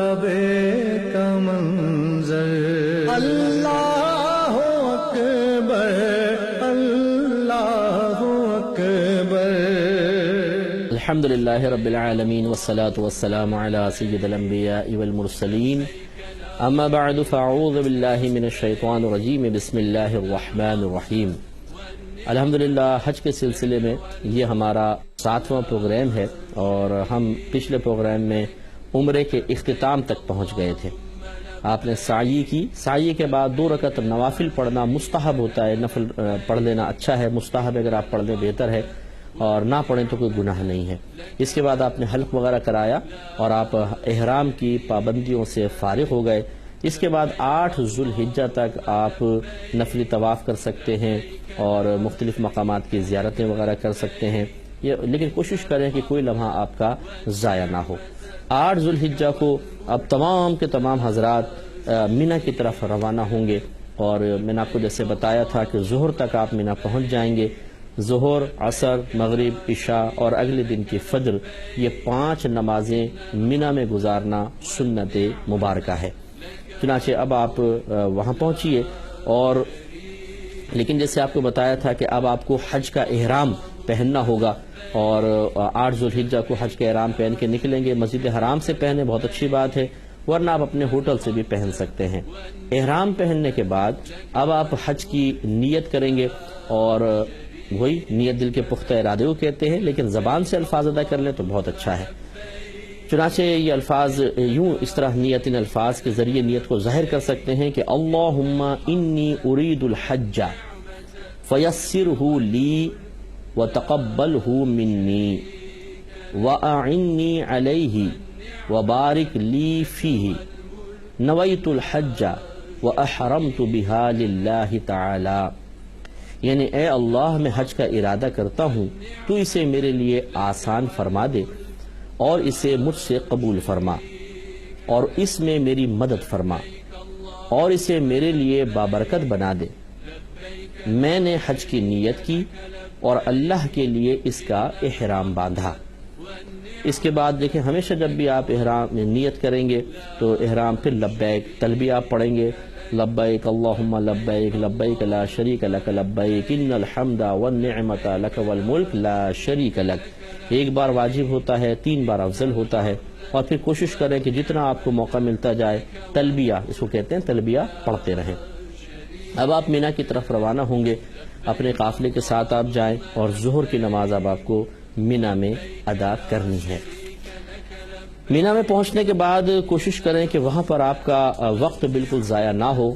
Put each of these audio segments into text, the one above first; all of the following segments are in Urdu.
کعبے کا منظر، اللہ اکبر اللہ اکبر۔ الحمدللہ رب العالمین والصلاة والسلام علی سید الانبیاء والمرسلین، اما بعد فاعوذ باللہ من الشیطان الرجیم، بسم اللہ الرحمن الرحیم۔ الحمدللہ حج کے سلسلے میں یہ ہمارا 7واں پروگرام ہے، اور ہم پچھلے پروگرام میں عمرے کے اختتام تک پہنچ گئے تھے۔ آپ نے سعی کی، سعی کے بعد 2 رکعت نوافل پڑھنا مستحب ہوتا ہے، نفل پڑھ لینا اچھا ہے، مستحب اگر آپ پڑھ لیں بہتر ہے، اور نہ پڑھیں تو کوئی گناہ نہیں ہے۔ اس کے بعد آپ نے حلق وغیرہ کرایا اور آپ احرام کی پابندیوں سے فارغ ہو گئے۔ اس کے بعد 8 ذوالحجہ تک آپ نفلی طواف کر سکتے ہیں اور مختلف مقامات کی زیارتیں وغیرہ کر سکتے ہیں، لیکن کوشش کریں کہ کوئی لمحہ آپ کا ضائع نہ ہو۔ 8 ذوالحجہ کو اب تمام کے تمام حضرات مینا کی طرف روانہ ہوں گے، اور میں نے آپ کو جیسے بتایا تھا کہ ظہر تک آپ مینا پہنچ جائیں گے۔ ظہر، عصر، مغرب، عشاء اور اگلے دن کی فجر، یہ 5 نمازیں مینا میں گزارنا سنت مبارکہ ہے۔ چنانچہ اب آپ وہاں پہنچیے، اور لیکن جیسے آپ کو بتایا تھا کہ اب آپ کو حج کا احرام پہننا ہوگا، اور 8 ذوالحجہ کو حج کا احرام پہن کے نکلیں گے۔ مسجد حرام سے پہنے بہت اچھی بات ہے، ورنہ آپ اپنے ہوٹل سے بھی پہن سکتے ہیں۔ احرام پہننے کے بعد اب آپ حج کی نیت کریں گے، اور وہی نیت دل کے پختہ ارادے کو کہتے ہیں، لیکن زبان سے الفاظ ادا کر لیں تو بہت اچھا ہے۔ چنانچہ یہ الفاظ یوں اس طرح نیت، ان الفاظ کے ذریعے نیت کو ظاہر کر سکتے ہیں کہ اللہم انی ارید الحج فیسرہ لی وتقبلہ منی واعنی علیہ وبارک لی فیہ نویت الحج واحرمت بہا للہ تعالی، یعنی اے اللہ میں حج کا ارادہ کرتا ہوں، تو اسے میرے لیے آسان فرما دے اور اسے مجھ سے قبول فرما، اور اس میں میری مدد فرما، اور اسے میرے لیے بابرکت بنا دے۔ میں نے حج کی نیت کی اور اللہ کے لیے اس کا احرام باندھا۔ اس کے بعد دیکھیں، ہمیشہ جب بھی آپ احرام میں نیت کریں گے تو احرام پھر لبیک تلبیہ آپ پڑھیں گے، لبیک اللہم لبیک لبیک لا شریک لک لبیک ان الحمد والنعمت لک والملک لا شریک لک۔ ایک بار واجب ہوتا ہے، 3 بار افضل ہوتا ہے، اور پھر کوشش کریں کہ جتنا آپ کو موقع ملتا جائے تلبیہ، اس کو کہتے ہیں تلبیہ، پڑھتے رہیں۔ اب آپ مینا کی طرف روانہ ہوں گے، اپنے قافلے کے ساتھ آپ جائیں، اور ظہر کی نماز اب آپ کو مینا میں ادا کرنی ہے۔ مینا میں پہنچنے کے بعد کوشش کریں کہ وہاں پر آپ کا وقت بالکل ضائع نہ ہو،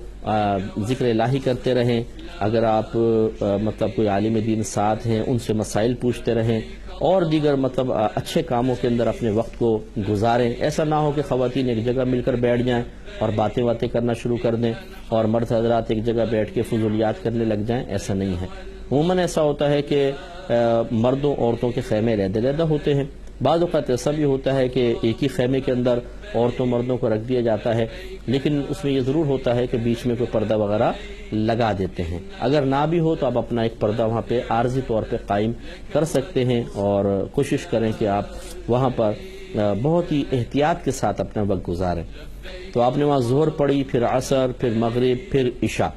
ذکر الہی کرتے رہیں۔ اگر آپ مطلب کوئی عالم دین ساتھ ہیں، ان سے مسائل پوچھتے رہیں، اور دیگر مطلب اچھے کاموں کے اندر اپنے وقت کو گزاریں۔ ایسا نہ ہو کہ خواتین ایک جگہ مل کر بیٹھ جائیں اور باتیں کرنا شروع کر دیں، اور مرد حضرات ایک جگہ بیٹھ کے فضولیات کرنے لگ جائیں، ایسا نہیں ہے۔ عموماً ایسا ہوتا ہے کہ مردوں عورتوں کے خیمے علیحدہ ہوتے ہیں۔ بعض اوقات ایسا بھی ہوتا ہے کہ ایک ہی خیمے کے اندر عورتوں مردوں کو رکھ دیا جاتا ہے، لیکن اس میں یہ ضرور ہوتا ہے کہ بیچ میں کوئی پردہ وغیرہ لگا دیتے ہیں۔ اگر نہ بھی ہو تو آپ اپنا ایک پردہ وہاں پہ عارضی طور پہ قائم کر سکتے ہیں، اور کوشش کریں کہ آپ وہاں پر بہت ہی احتیاط کے ساتھ اپنا وقت گزاریں۔ تو آپ نے وہاں ظہر پڑھی، پھر عصر، پھر مغرب، پھر عشاء۔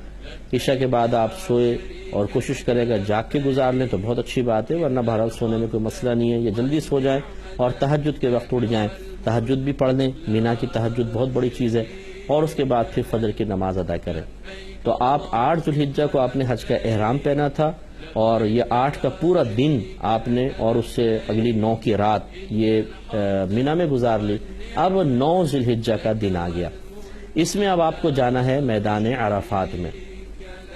عشاء کے بعد آپ سوئے، اور کوشش کرے گا جاگ کے گزار لیں تو بہت اچھی بات ہے، ورنہ بہرحال سونے میں کوئی مسئلہ نہیں ہے، یا جلدی سو جائیں اور تہجد کے وقت اٹھ جائیں، تہجد بھی پڑھ لیں۔ مینا کی تہجد بہت بڑی چیز ہے، اور اس کے بعد پھر فجر کی نماز ادا کریں۔ تو آپ 8 ذوالحجہ کو آپ نے حج کا احرام پہنا تھا، اور یہ 8 کا پورا دن آپ نے، اور اس سے اگلی 9 کی رات یہ مینا میں گزار لی۔ اب 9 ذوالحجہ کا دن آ گیا، اس میں اب آپ کو جانا ہے میدان عرفات میں،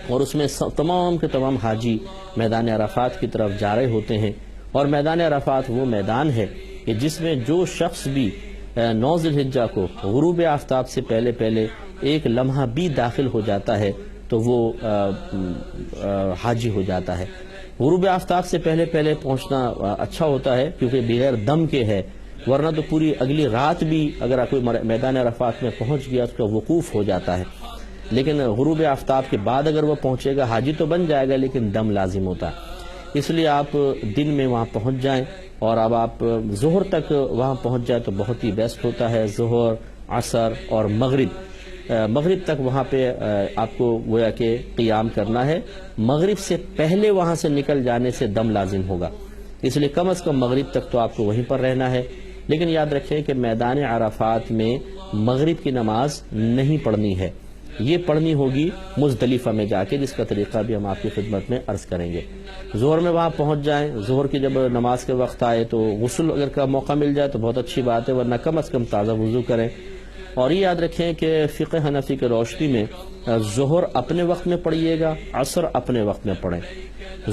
اور اس میں تمام کے تمام حاجی میدان عرفات کی طرف جا رہے ہوتے ہیں۔ اور میدان عرفات وہ میدان ہے کہ جس میں جو شخص بھی 9 ذوالحجہ کو غروب آفتاب سے پہلے ایک لمحہ بھی داخل ہو جاتا ہے تو وہ حاجی ہو جاتا ہے۔ غروب آفتاب سے پہلے پہنچنا اچھا ہوتا ہے، کیونکہ بغیر دم کے ہے، ورنہ تو پوری اگلی رات بھی اگر کوئی میدان عرفات میں پہنچ گیا اس کا وقوف ہو جاتا ہے، لیکن غروب آفتاب کے بعد اگر وہ پہنچے گا حاجی تو بن جائے گا، لیکن دم لازم ہوتا ہے۔ اس لیے آپ دن میں وہاں پہنچ جائیں، اور اب آپ ظہر تک وہاں پہنچ جائیں تو بہت ہی بیسٹ ہوتا ہے۔ ظہر، عصر اور مغرب تک وہاں پہ آپ کو گویا کہ قیام کرنا ہے. مغرب سے پہلے وہاں سے نکل جانے سے دم لازم ہوگا، اس لیے کم از کم مغرب تک تو آپ کو وہیں پر رہنا ہے. لیکن یاد رکھیں کہ میدان عرفات میں مغرب کی نماز نہیں پڑھنی ہے، یہ پڑھنی ہوگی مزدلفہ میں جا کے، جس کا طریقہ بھی ہم آپ کی خدمت میں عرض کریں گے. ظہر میں وہاں پہنچ جائیں، ظہر کی جب نماز کے وقت آئے تو غسل اگر کا موقع مل جائے تو بہت اچھی بات ہے، ورنہ کم از کم تازہ وضو کریں. اور یہ یاد رکھیں کہ فقہ حنفی کے روشنی میں ظہر اپنے وقت میں پڑھیے گا، عصر اپنے وقت میں پڑھیں.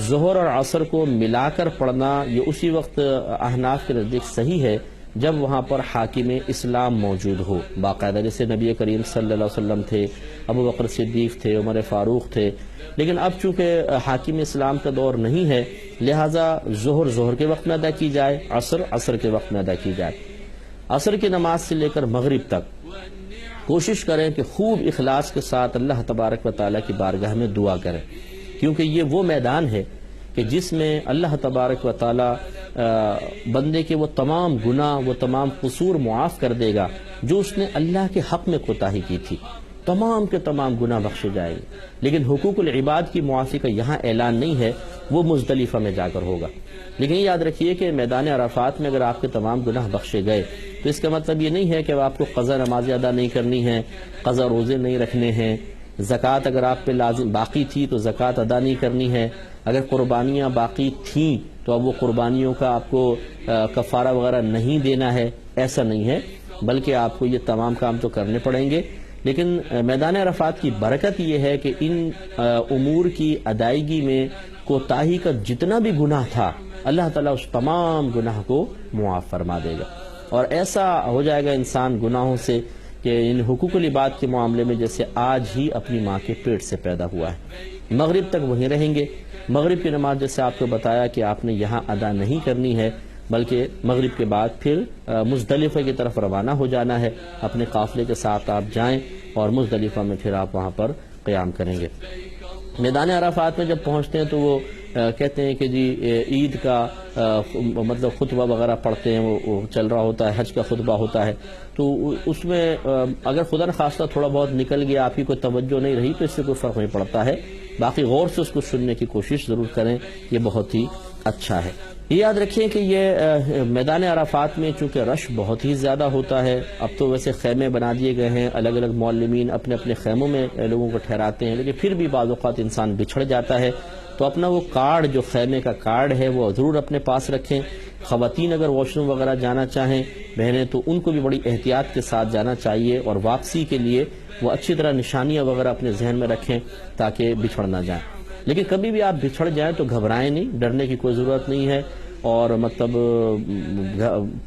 ظہر اور عصر کو ملا کر پڑھنا یہ اسی وقت احناف کے نزدیک صحیح ہے جب وہاں پر حاکم اسلام موجود ہو باقاعدہ، جیسے نبی کریم صلی اللہ علیہ وسلم تھے، ابو بکر صدیق تھے، عمر فاروق تھے. لیکن اب چونکہ حاکم اسلام کا دور نہیں ہے، لہٰذا ظہر کے وقت میں ادا کی جائے، عصر کے وقت میں ادا کی جائے. عصر کی نماز سے لے کر مغرب تک کوشش کریں کہ خوب اخلاص کے ساتھ اللہ تبارک و تعالیٰ کی بارگاہ میں دعا کریں، کیونکہ یہ وہ میدان ہے کہ جس میں اللہ تبارک و تعالیٰ بندے کے وہ تمام گناہ، وہ تمام قصور معاف کر دے گا جو اس نے اللہ کے حق میں کوتاہی کی تھی. تمام کے تمام گناہ بخشے جائیں گے. لیکن حقوق العباد کی معافی کا یہاں اعلان نہیں ہے، وہ مزدلفہ میں جا کر ہوگا. لیکن یاد رکھیے کہ میدان عرفات میں اگر آپ کے تمام گناہ بخشے گئے تو اس کا مطلب یہ نہیں ہے کہ آپ کو قضا نمازیں ادا نہیں کرنی ہیں، قضا روزے نہیں رکھنے ہیں، زکوٰۃ اگر آپ پہ لازم باقی تھی تو زکوٰۃ ادا نہیں کرنی ہے، اگر قربانیاں باقی تھیں تو اب وہ قربانیوں کا آپ کو کفارہ وغیرہ نہیں دینا ہے، ایسا نہیں ہے، بلکہ آپ کو یہ تمام کام تو کرنے پڑیں گے. لیکن میدان عرفات کی برکت یہ ہے کہ ان امور کی ادائیگی میں کوتاہی کا جتنا بھی گناہ تھا اللہ تعالیٰ اس تمام گناہ کو معاف فرما دے گا، اور ایسا ہو جائے گا انسان گناہوں سے کہ ان حقوق العباد کے معاملے میں جیسے آج ہی اپنی ماں کے پیٹ سے پیدا ہوا ہے. مغرب تک وہیں رہیں گے. مغرب کی نماز جیسے آپ کو بتایا کہ آپ نے یہاں ادا نہیں کرنی ہے، بلکہ مغرب کے بعد پھر مزدلفہ کی طرف روانہ ہو جانا ہے. اپنے قافلے کے ساتھ آپ جائیں اور مزدلفہ میں پھر آپ وہاں پر قیام کریں گے. میدان عرفات میں جب پہنچتے ہیں تو وہ کہتے ہیں کہ جی عید کا مطلب خطبہ وغیرہ پڑھتے ہیں، وہ چل رہا ہوتا ہے، حج کا خطبہ ہوتا ہے، تو اس میں اگر خدا نخواستہ تھوڑا بہت نکل گیا، آپ کی کوئی توجہ نہیں رہی تو اس سے کوئی فرق نہیں پڑتا ہے. باقی غور سے اس کو سننے کی کوشش ضرور کریں، یہ بہت ہی اچھا ہے. یہ یاد رکھیں کہ یہ میدان عرفات میں چونکہ رش بہت ہی زیادہ ہوتا ہے. اب تو ویسے خیمے بنا دیے گئے ہیں، الگ الگ معلمین اپنے اپنے خیموں میں لوگوں کو ٹھہراتے ہیں، لیکن پھر بھی بعض اوقات انسان بچھڑ جاتا ہے. تو اپنا وہ کارڈ جو خیمے کا کارڈ ہے وہ ضرور اپنے پاس رکھیں. خواتین اگر واش روم وغیرہ جانا چاہیں بہنیں تو ان کو بھی بڑی احتیاط کے ساتھ جانا چاہیے، اور واپسی کے لیے وہ اچھی طرح نشانیاں وغیرہ اپنے ذہن میں رکھیں تاکہ بچھڑ نہ جائیں. لیکن کبھی بھی آپ بچھڑ جائیں تو گھبرائیں نہیں، ڈرنے کی کوئی ضرورت نہیں ہے، اور مطلب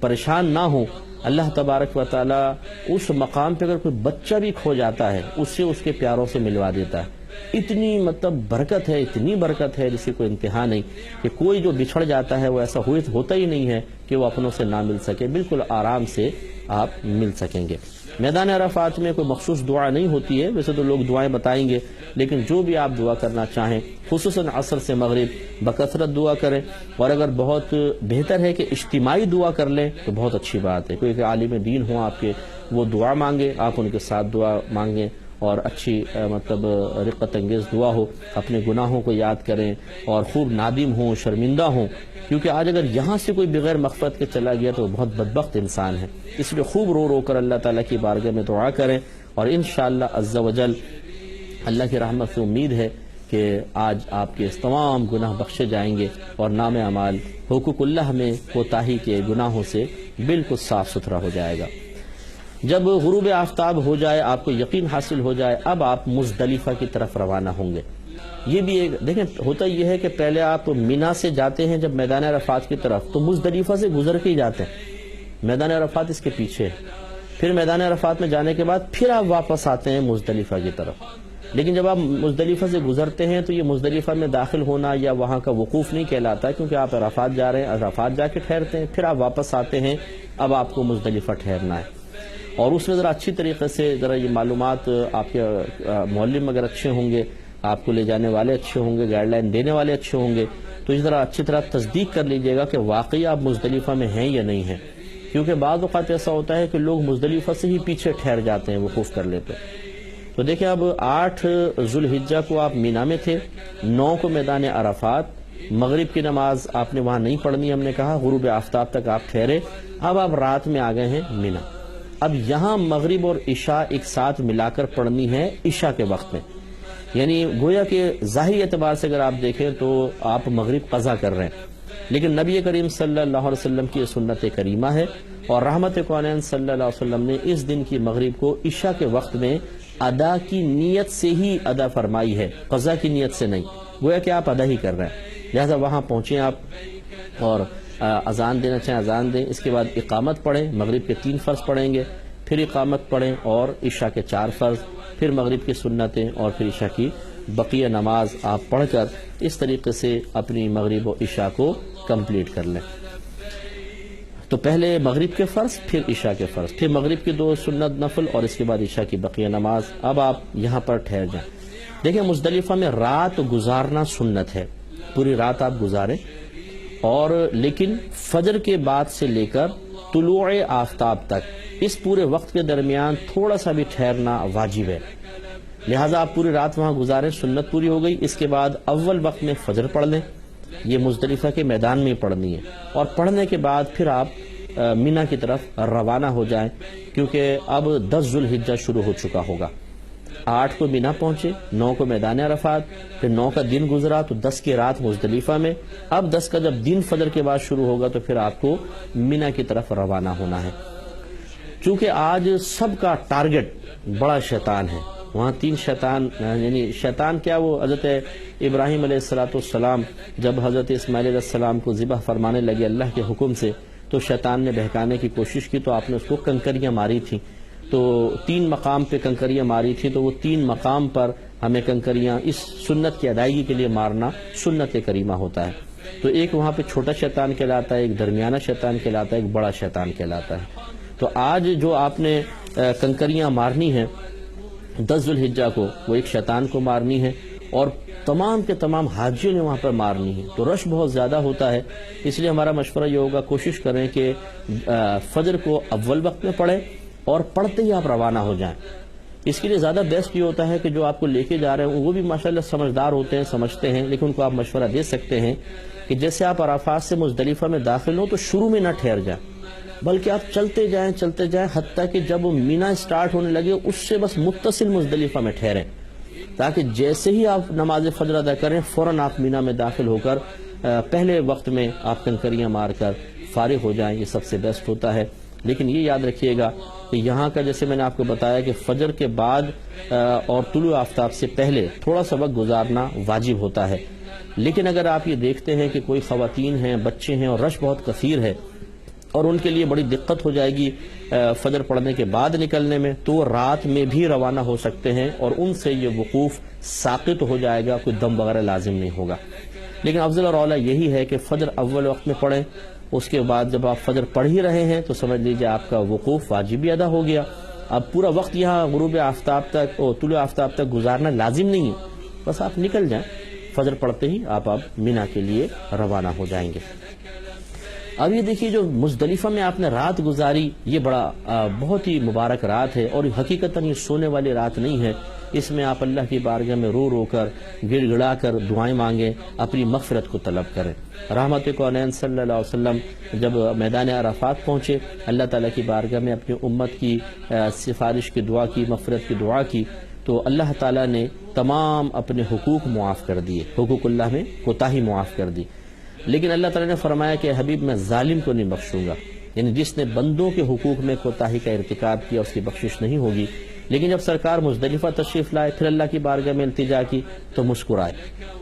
پریشان نہ ہوں. اللہ تبارک و تعالیٰ اس مقام پہ اگر کوئی بچہ بھی کھو جاتا ہے اس سے اس کے پیاروں سے ملوا دیتا ہے. اتنی مطلب برکت ہے، اتنی برکت ہے جس کی کوئی انتہا نہیں، کہ کوئی جو بچھڑ جاتا ہے وہ ایسا ہوتا ہی نہیں ہے کہ وہ اپنوں سے نہ مل سکے. بالکل آرام سے آپ مل سکیں گے. میدان عرفات میں کوئی مخصوص دعا نہیں ہوتی ہے، ویسے تو لوگ دعائیں بتائیں گے، لیکن جو بھی آپ دعا کرنا چاہیں خصوصاً عصر سے مغرب بکثرت دعا کریں. اور اگر بہت بہتر ہے کہ اجتماعی دعا کر لیں تو بہت اچھی بات ہے. کوئی کہ عالم دین ہوں آپ کے، وہ دعا مانگے، آپ ان کے ساتھ دعا مانگیں، اور اچھی مطلب رقت انگیز دعا ہو. اپنے گناہوں کو یاد کریں اور خوب نادم ہوں، شرمندہ ہوں، کیونکہ آج اگر یہاں سے کوئی بغیر مغفرت کے چلا گیا تو وہ بہت بدبخت انسان ہے. اس لیے خوب رو رو کر اللہ تعالیٰ کی بارگاہ میں دعا کریں، اور انشاءاللہ عز و جل اللہ کی رحمت سے امید ہے کہ آج آپ کے تمام گناہ بخشے جائیں گے، اور نام اعمال حقوق اللہ میں کوتاہی کے گناہوں سے بالکل صاف ستھرا ہو جائے گا. جب غروب آفتاب ہو جائے، آپ کو یقین حاصل ہو جائے، اب آپ مزدلفہ کی طرف روانہ ہوں گے. یہ بھی ایک دیکھیں، ہوتا یہ ہے کہ پہلے آپ مینا سے جاتے ہیں جب میدان عرفات کی طرف، تو مزدلفہ سے گزر کے ہی جاتے ہیں، میدان عرفات اس کے پیچھے. پھر میدان عرفات میں جانے کے بعد پھر آپ واپس آتے ہیں مزدلفہ کی طرف. لیکن جب آپ مزدلفہ سے گزرتے ہیں تو یہ مزدلفہ میں داخل ہونا یا وہاں کا وقوف نہیں کہلاتا، کیونکہ آپ عرفات جا رہے ہیں، عرفات جا کے ٹھہرتے ہیں، پھر آپ واپس آتے ہیں. اب آپ کو مزدلفہ ٹھہرنا ہے، اور اس میں ذرا اچھی طریقے سے ذرا یہ معلومات، آپ کے معلم اگر اچھے ہوں گے، آپ کو لے جانے والے اچھے ہوں گے، گائیڈ لائن دینے والے اچھے ہوں گے، تو اس طرح اچھی طرح تصدیق کر لیجئے گا کہ واقعی آپ مزدلفہ میں ہیں یا نہیں ہیں. کیونکہ بعض اوقات ایسا ہوتا ہے کہ لوگ مزدلفہ سے ہی پیچھے ٹھہر جاتے ہیں، وقوف کر لیتے ہیں۔ تو دیکھیں اب 8 ذو الحجہ کو آپ مینا میں تھے، 9 کو میدان عرفات، مغرب کی نماز آپ نے وہاں نہیں پڑھنی، ہم نے کہا غروب آفتاب تک آپ ٹھہرے، اب آپ رات میں آ گئے ہیں مینا۔ اب یہاں مغرب اور عشاء ایک ساتھ ملا کر پڑھنی ہے عشاء کے وقت میں، یعنی گویا کہ ظاہری اعتبار سے اگر آپ دیکھیں تو آپ مغرب قضا کر رہے ہیں، لیکن نبی کریم صلی اللہ علیہ وسلم کی سنت کریمہ ہے اور رحمت کونین صلی اللہ علیہ وسلم نے اس دن کی مغرب کو عشاء کے وقت میں ادا کی نیت سے ہی ادا فرمائی ہے، قضا کی نیت سے نہیں، گویا کہ آپ ادا ہی کر رہے ہیں، لہذا وہاں پہنچیں آپ اور اذان دینا چاہیں اذان دیں، اس کے بعد اقامت پڑھیں، مغرب کے 3 فرض پڑھیں گے، پھر اقامت پڑھیں اور عشاء کے 4 فرض، پھر مغرب کی سنتیں اور پھر عشاء کی بقیہ نماز آپ پڑھ کر اس طریقے سے اپنی مغرب و عشاء کو کمپلیٹ کر لیں۔ تو پہلے مغرب کے فرض، پھر عشاء کے فرض، پھر مغرب کی 2 سنت نفل اور اس کے بعد عشاء کی بقیہ نماز۔ اب آپ یہاں پر ٹھہر جائیں۔ دیکھیں مزدلفہ میں رات گزارنا سنت ہے، پوری رات آپ گزاریں، اور لیکن فجر کے بعد سے لے کر طلوع آفتاب تک اس پورے وقت کے درمیان تھوڑا سا بھی ٹھہرنا واجب ہے، لہٰذا آپ پوری رات وہاں گزاریں، سنت پوری ہو گئی۔ اس کے بعد اول وقت میں فجر پڑھ لیں، یہ مزدلفہ کے میدان میں پڑھنی ہے، اور پڑھنے کے بعد پھر آپ مینا کی طرف روانہ ہو جائیں، کیونکہ اب 10 ذو الحجہ شروع ہو چکا ہوگا۔ 8 کو مینا پہنچے، 9 کو میدان عرفات، پھر 9 کا دن گزرا تو 10 کی رات مزدلفہ میں، اب 10 کا جب دن فجر کے بعد شروع ہوگا تو پھر آپ کو مینا کی طرف روانہ ہونا ہے۔ چونکہ آج سب کا ٹارگٹ بڑا شیطان ہے، وہاں 3 شیطان، یعنی شیطان کیا، وہ حضرت ابراہیم علیہ السلام جب حضرت اسماعیل علیہ السلام کو ذبح فرمانے لگے اللہ کے حکم سے، تو شیطان نے بہکانے کی کوشش کی، تو آپ نے اس کو کنکریاں ماری تھیں، تو 3 مقام پہ کنکریاں ماری تھی، تو وہ 3 مقام پر ہمیں کنکریاں اس سنت کی ادائیگی کے لیے مارنا سنت کریمہ ہوتا ہے۔ تو ایک وہاں پہ چھوٹا شیطان کہلاتا ہے، ایک درمیانہ شیطان کہلاتا ہے، ایک بڑا شیطان کہلاتا ہے۔ تو آج جو آپ نے کنکریاں مارنی ہیں 10 ذو الحجہ کو، وہ ایک شیطان کو مارنی ہے، اور تمام کے تمام حاجیوں نے وہاں پر مارنی ہے، تو رش بہت زیادہ ہوتا ہے، اس لیے ہمارا مشورہ یہ ہوگا کوشش کریں کہ فجر کو اول وقت میں پڑھیں اور پڑھتے ہی آپ روانہ ہو جائیں۔ اس کے لیے زیادہ بیسٹ یہ ہوتا ہے کہ جو آپ کو لے کے جا رہے ہیں وہ بھی ماشاءاللہ سمجھدار ہوتے ہیں، سمجھتے ہیں، لیکن ان کو آپ مشورہ دے سکتے ہیں کہ جیسے آپ عرفات سے مزدلفہ میں داخل ہوں تو شروع میں نہ ٹھہر جائیں، بلکہ آپ چلتے جائیں حتیٰ کہ جب مینا سٹارٹ ہونے لگے اس سے بس متصل مزدلفہ میں ٹھہریں، تاکہ جیسے ہی آپ نماز فجر ادا کریں فوراً آپ مینا میں داخل ہو کر پہلے وقت میں آپ کنکریاں مار کر فارغ ہو جائیں، یہ سب سے بیسٹ ہوتا ہے۔ لیکن یہ یاد رکھیے گا کہ یہاں کا جیسے میں نے آپ کو بتایا کہ فجر کے بعد اور طلوع آفتاب سے پہلے تھوڑا سا وقت گزارنا واجب ہوتا ہے، لیکن اگر آپ یہ دیکھتے ہیں کہ کوئی خواتین ہیں، بچے ہیں اور رش بہت کثیر ہے اور ان کے لیے بڑی دقت ہو جائے گی فجر پڑھنے کے بعد نکلنے میں، تو وہ رات میں بھی روانہ ہو سکتے ہیں اور ان سے یہ وقوف ساقط ہو جائے گا، کوئی دم وغیرہ لازم نہیں ہوگا۔ لیکن افضل اور اولیٰ یہی ہے کہ فجر اول وقت میں پڑھیں، اس کے بعد جب آپ فجر پڑھ ہی رہے ہیں تو سمجھ لیجیے آپ کا وقوف واجبی ادا ہو گیا۔ اب پورا وقت یہاں غروب آفتاب تک اور طلوع آفتاب تک گزارنا لازم نہیں ہے، بس آپ نکل جائیں، فجر پڑھتے ہی آپ مینا کے لیے روانہ ہو جائیں گے۔ اب یہ دیکھیے جو مزدلفہ میں آپ نے رات گزاری، یہ بہت ہی مبارک رات ہے، اور حقیقتاً یہ سونے والی رات نہیں ہے، اس میں آپ اللہ کی بارگاہ میں رو رو کر گڑ گڑا کر دعائیں مانگیں، اپنی مغفرت کو طلب کریں۔ رحمت کونین صلی اللہ علیہ وسلم جب میدان عرفات پہنچے، اللہ تعالیٰ کی بارگاہ میں اپنی امت کی سفارش کی دعا کی، مغفرت کی دعا کی، تو اللہ تعالیٰ نے تمام اپنے حقوق معاف کر دیے، حقوق اللہ میں کوتاہی معاف کر دی۔ لیکن اللہ تعالیٰ نے فرمایا کہ حبیب میں ظالم کو نہیں بخشوں گا، یعنی جس نے بندوں کے حقوق میں کوتاہی کا ارتکاب کیا اس کی بخشش نہیں ہوگی۔ لیکن جب سرکار مزدلفہ تشریف لائے، پھر اللہ کی بارگاہ میں التجا کی تو مسکرائے۔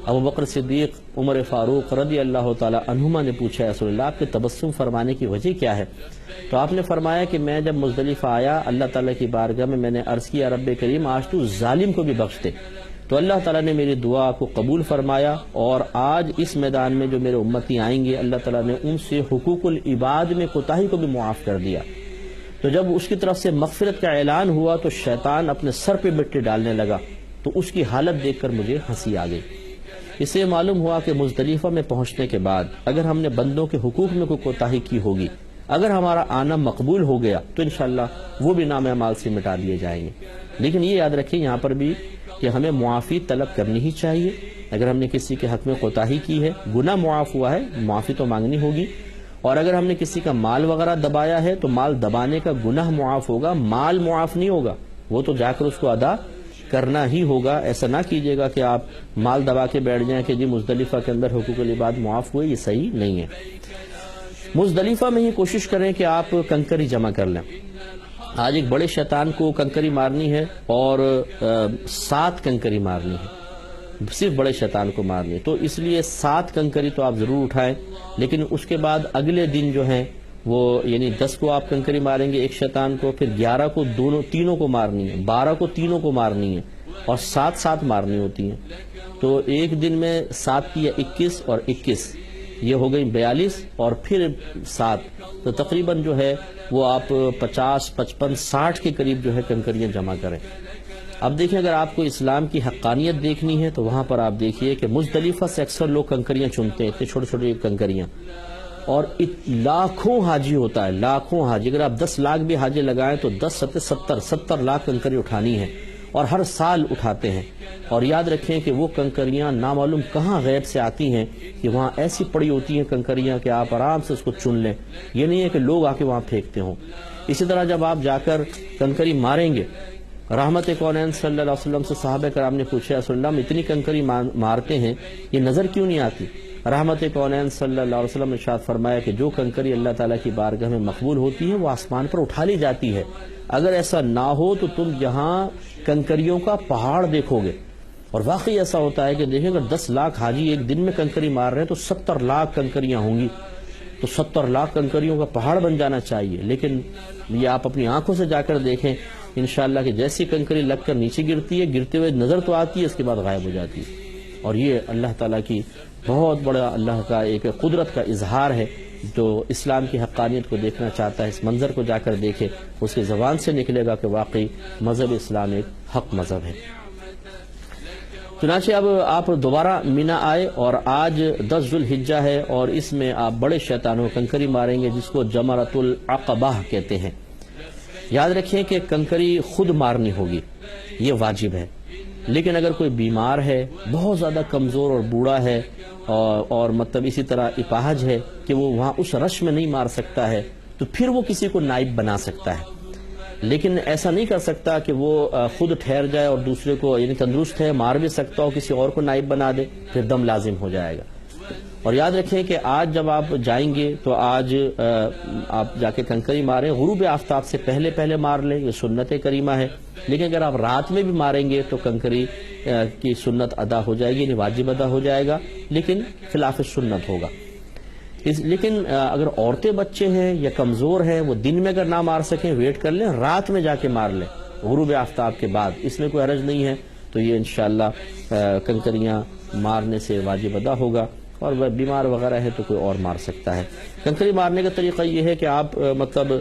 ابو بکر صدیق، عمر فاروق رضی اللہ تعالی عنہما نے پوچھا یا رسول اللہ آپ کے تبسم فرمانے کی وجہ کیا ہے؟ تو آپ نے فرمایا کہ میں جب مزدلفہ آیا اللہ تعالیٰ کی بارگاہ میں نے عرض کیا رب کریم آج تو ظالم کو بھی بخش دے، تو اللہ تعالیٰ نے میری دعا کو قبول فرمایا، اور آج اس میدان میں جو میرے امتی آئیں گے اللہ تعالیٰ نے ان سے حقوق العباد میں کوتاہی کو بھی معاف کر دیا۔ تو جب اس کی طرف سے مغفرت کا اعلان ہوا تو شیطان اپنے سر پہ مٹی ڈالنے لگا، تو اس کی حالت دیکھ کر مجھے ہنسی آ گئی۔ اس سے معلوم ہوا کہ مزدلفہ میں پہنچنے کے بعد اگر ہم نے بندوں کے حقوق میں کوئی کوتاہی کی ہوگی اگر ہمارا آنا مقبول ہو گیا تو انشاءاللہ وہ بھی نام اعمال سے مٹا دیے جائیں گے. لیکن یہ یاد رکھیں یہاں پر بھی کہ ہمیں معافی طلب کرنی ہی چاہیے. اگر ہم نے کسی کے حق میں کوتاہی کی ہے، گناہ معاف ہوا ہے، معافی تو مانگنی ہوگی. اور اگر ہم نے کسی کا مال وغیرہ دبایا ہے تو مال دبانے کا گناہ معاف ہوگا، مال معاف نہیں ہوگا، وہ تو جا کر اس کو ادا کرنا ہی ہوگا. ایسا نہ کیجیے گا کہ آپ مال دبا کے بیٹھ جائیں کہ جی مزدلفہ کے اندر حقوق العباد معاف ہوئے، یہ صحیح نہیں ہے. مزدلفہ میں ہی کوشش کریں کہ آپ کنکری جمع کر لیں. آج ایک بڑے شیطان کو کنکری مارنی ہے اور 7 کنکری مارنی ہے، صرف بڑے شیطان کو مارنی ہے. تو اس لیے 7 کنکری تو آپ ضرور اٹھائیں، لیکن اس کے بعد اگلے دن جو ہیں وہ یعنی 10 کو آپ کنکری ماریں گے ایک شیطان کو، پھر 11 کو تینوں کو مارنی ہے، 12 کو تینوں کو مارنی ہے، اور 7 مارنی ہوتی ہیں. تو ایک دن میں 7 کی 21 اور 21 یہ ہو گئی 42 اور پھر 7، تو تقریباً جو ہے وہ آپ 50 55 60 کے قریب جو ہے کنکریاں جمع کریں. اب دیکھیں اگر آپ کو اسلام کی حقانیت دیکھنی ہے تو وہاں پر آپ دیکھیے کہ مزدلفہ سے اکثر لوگ کنکریاں چنتے ہیں، اتنے چھوٹے چھوٹے کنکریاں، اور لاکھوں حاجی ہوتا ہے، لاکھوں حاجی. اگر آپ 10 لاکھ بھی حاجی لگائیں تو 10 70 لاکھ کنکری اٹھانی ہے، اور ہر سال اٹھاتے ہیں. اور یاد رکھیں کہ وہ کنکریاں نامعلوم کہاں غیب سے آتی ہیں کہ وہاں ایسی پڑی ہوتی ہیں کنکریاں کہ آپ آرام سے اس کو چن لیں. یہ نہیں ہے کہ لوگ آ کے وہاں پھینکتے ہوں. اسی طرح جب آپ جا کر کنکری ماریں گے، رحمت کونین صلی اللہ علیہ وسلم سے صحابہ کرام نے پوچھا رسول اللہ ہم اتنی کنکری مارتے ہیں یہ نظر کیوں نہیں آتی؟ رحمت کونین صلی اللہ علیہ وسلم نے ارشاد فرمایا کہ جو کنکری اللہ تعالیٰ کی بارگاہ میں مقبول ہوتی ہے وہ آسمان پر اٹھا لی جاتی ہے. اگر ایسا نہ ہو تو تم یہاں کنکریوں کا پہاڑ دیکھو گے. اور واقعی ایسا ہوتا ہے کہ دیکھیں اگر 10 لاکھ حاجی ایک دن میں کنکری مار رہے ہیں تو 70 لاکھ کنکریاں ہوں گی، تو 70 لاکھ کنکریوں کا پہاڑ بن جانا چاہیے. لیکن یہ آپ اپنی آنکھوں سے جا کر دیکھیں انشاءاللہ کہ جیسی کنکری لگ کر نیچے گرتی ہے، گرتے ہوئے نظر تو آتی ہے، اس کے بعد غائب ہو جاتی ہے. اور یہ اللہ تعالیٰ کی بہت بڑا اللہ کا ایک قدرت کا اظہار ہے. جو اسلام کی حقانیت کو دیکھنا چاہتا ہے اس منظر کو جا کر دیکھے، اس کی زبان سے نکلے گا کہ واقعی مذہب اسلام ایک حق مذہب ہے. چنانچہ اب آپ دوبارہ مینا آئے اور آج 10 ذوالحجہ ہے اور اس میں آپ بڑے شیطانوں کنکری ماریں گے جس کو جمرۃ العقبہ کہتے ہیں. یاد رکھیں کہ کنکری خود مارنی ہوگی، یہ واجب ہے. لیکن اگر کوئی بیمار ہے، بہت زیادہ کمزور اور بوڑھا ہے اور مطلب اسی طرح اپاہج ہے کہ وہ وہاں اس رش میں نہیں مار سکتا ہے، تو پھر وہ کسی کو نائب بنا سکتا ہے. لیکن ایسا نہیں کر سکتا کہ وہ خود ٹھہر جائے اور دوسرے کو یعنی تندرست ہے مار بھی سکتا ہو کسی اور کو نائب بنا دے، پھر دم لازم ہو جائے گا. اور یاد رکھیں کہ آج جب آپ جائیں گے تو آج آپ جا کے کنکری ماریں، غروب آفتاب سے پہلے مار لیں، یہ سنت کریمہ ہے. لیکن اگر آپ رات میں بھی ماریں گے تو کنکری کی سنت ادا ہو جائے گی، یعنی واجب ادا ہو جائے گا، لیکن خلاف سنت ہوگا. لیکن اگر عورتیں بچے ہیں یا کمزور ہیں وہ دن میں اگر نہ مار سکیں ویٹ کر لیں، رات میں جا کے مار لیں غروب آفتاب کے بعد، اس میں کوئی حرج نہیں ہے. تو یہ انشاءاللہ کنکریاں مارنے سے واجب ادا ہوگا. اور وہ بیمار وغیرہ ہے تو کوئی اور مار سکتا ہے. کنکری مارنے کا طریقہ یہ ہے کہ آپ مطلب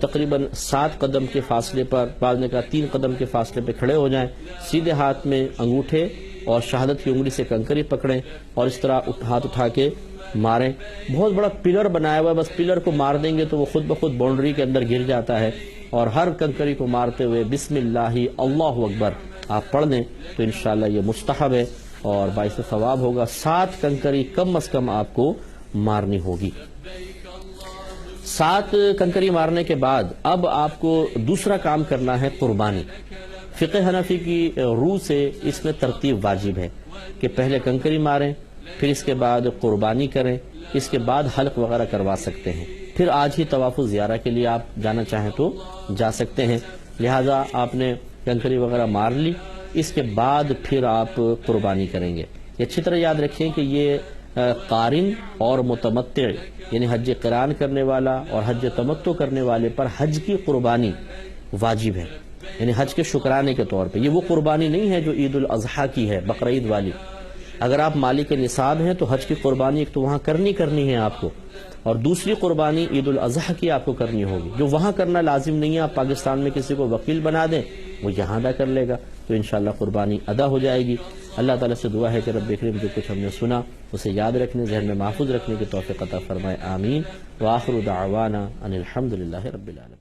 تقریباً 7 قدم کے فاصلے پر، بعض نے کہا 3 قدم کے فاصلے پہ کھڑے ہو جائیں، سیدھے ہاتھ میں انگوٹھے اور شہادت کی انگلی سے کنکری پکڑیں اور اس طرح ہاتھ اٹھا کے ماریں. بہت بڑا پلر بنایا ہوا ہے، بس پلر کو مار دیں گے تو وہ خود بخود باؤنڈری کے اندر گر جاتا ہے. اور ہر کنکری کو مارتے ہوئے بسم اللہ اللہ اکبر آپ پڑھ دیں تو انشاءاللہ یہ مستحب ہے اور باعث ثواب ہوگا. 7 کنکری کم از کم آپ کو مارنی ہوگی. 7 کنکری مارنے کے بعد اب آپ کو دوسرا کام کرنا ہے قربانی. فقہ حنفی کی روح سے اس میں ترتیب واجب ہے کہ پہلے کنکری ماریں، پھر اس کے بعد قربانی کریں، اس کے بعد حلق وغیرہ کروا سکتے ہیں. پھر آج ہی طواف زیارہ کے لیے آپ جانا چاہیں تو جا سکتے ہیں. لہذا آپ نے کنکری وغیرہ مار لی، اس کے بعد پھر آپ قربانی کریں گے. یہ اچھی طرح یاد رکھیں کہ یہ قارن اور متمتع یعنی حج قران کرنے والا اور حج تمتع کرنے والے پر حج کی قربانی واجب ہے، یعنی حج کے شکرانے کے طور پہ. یہ وہ قربانی نہیں ہے جو عید الاضحیٰ کی ہے، بقر عید والی. اگر آپ مالک نصاب ہیں تو حج کی قربانی ایک تو وہاں کرنی ہے آپ کو، اور دوسری قربانی عید الاضحیٰ کی آپ کو کرنی ہوگی. جو وہاں کرنا لازم نہیں ہے، آپ پاکستان میں کسی کو وکیل بنا دیں وہ یہاں ادا کر لے گا تو انشاءاللہ قربانی ادا ہو جائے گی. اللہ تعالیٰ سے دعا ہے کہ رب کریم جو کچھ ہم نے سنا اسے یاد رکھنے، ذہن میں محفوظ رکھنے کی توفیق عطا فرمائے، آمین۔ وآخر دعوانا ان الحمد للہ رب العالمین۔